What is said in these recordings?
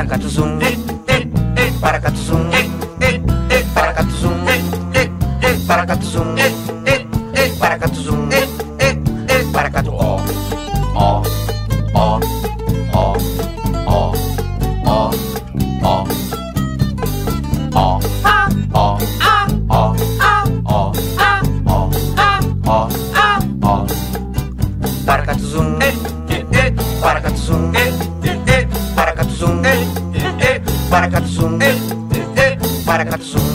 Paracatuzum, paracatuzum, paracatuzum, paracatuzum, paracatuzum, paracatu ó, ó, ó, ó, ó, ó, ó, ó, ó, ó, ó, ó, ó, paracatuzum, paracatuzum, paracatuzum, paracatuzum, paracatuzum,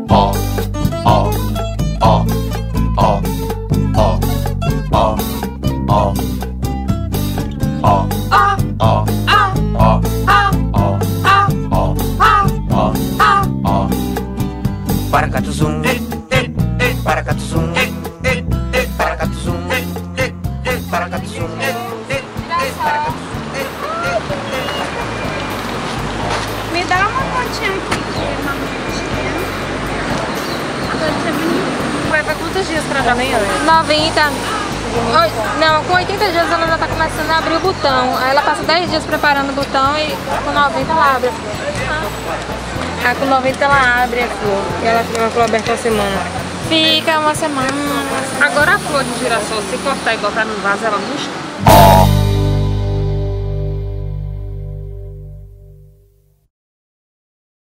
ó, ó, ó, ó, ó, ó, ó, ó, ó, ó, paracatuzum, paracatuzum, paracatuzum, paracatuzum, Me dá uma fotinha aqui de uma minutinha. Vai quantos dias pra amanhã? 90. Não, com 80 dias ela já tá começando a abrir o botão. Aí ela passa 10 dias preparando o botão e com 90 ela abre a flor. Com 90 ela abre a flor. E ela fica uma flor aberta uma semana. Fica uma semana. Agora a flor de girassol, se cortar e botar num vaso, ela murcha?